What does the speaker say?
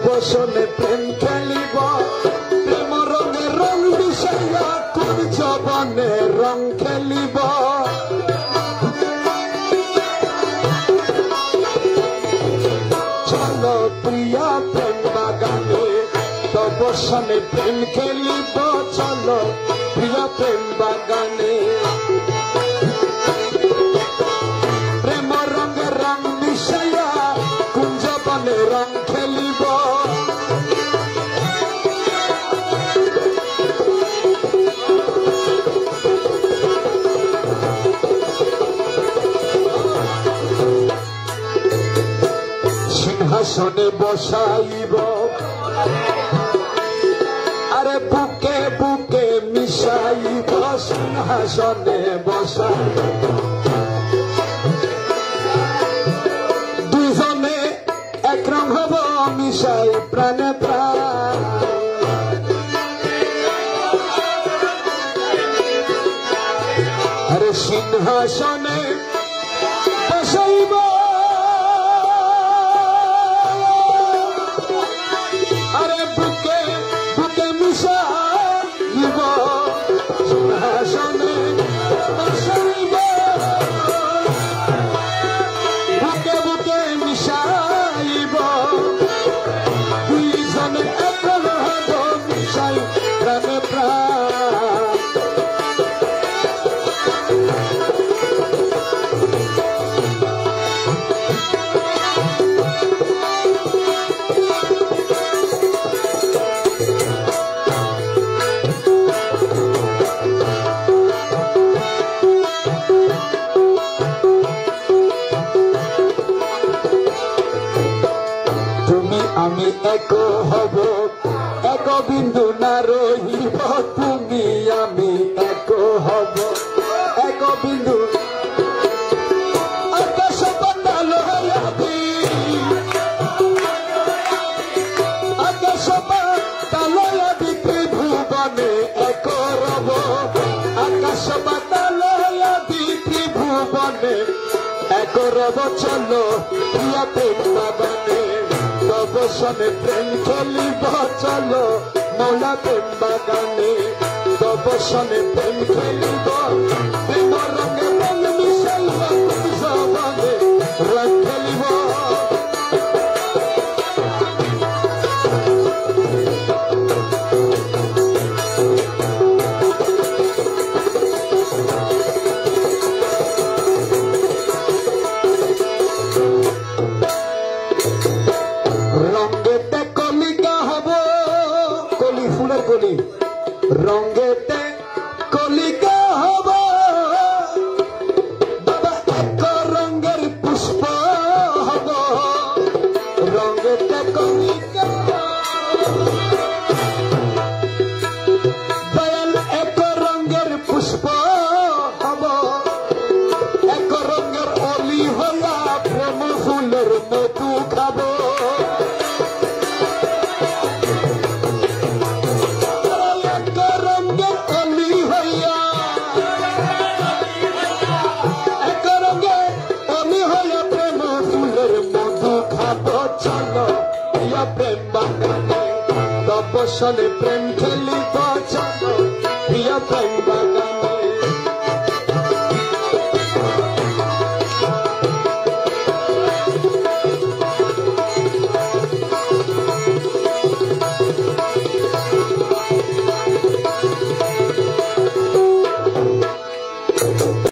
বসনে প্রেম খেলিব প্রেম রঙে রং মিশাইয়া কোন জবনে রং খেলিব চলো প্রিয়া প্রেম বাগানে বসনে প্রেম খেলিব চলো প্রিয়া প্রেম বাগানে প্রেম রঙে রং মিশাইয়া কোন জবনে রং খেলিব সিংহাসনে বসাইব আরে বুকে বুকে মিশাইব সিংহাসনে বসাইব দুজনে এক রং হব মিশাই প্রাণে প্রাণ আরে সিংহাসনে বসাইব আরে বুকে বুকে মিশাইব সিংহাসনে বসাইব বুকে বুকে মিশাইব দুইজনে এক রং হব মিশাই প্রাণে প্রাণ আমি এক হব এক বিন্দু না রহিব তুমি আমি এক হব এক বিন্দু আকাশ পাতাল হইয়াবি আকাশ পাতাল হইয়াবি ত্রিভুবনে এক রব আকাশ পাতাল হইয়াবি ত্রিভুবনে এক রব চলো প্রিয়া প্রেম বাগানে বসনে প্রেম খেলিব চলো মৌলা প্রেম বাগানে বসনে প্রেম খেলিব প্রেম রঙে রং মিশাইব জবনে রং খেলিব রঙ্গেতে কলিকা হব কলি ফুলের কলি রঙ্গেতে কলিকা হব বাবা এক রঙের পুষ্প হব রঙ্গেতে কলিকা দয়াল এক রঙের পুষ্প হব এক রঙের অলি হইয়া প্রেম ফুলের মধু খাব চলো প্রিয়া প্রেম বাগানে বসনে প্রেম খেলি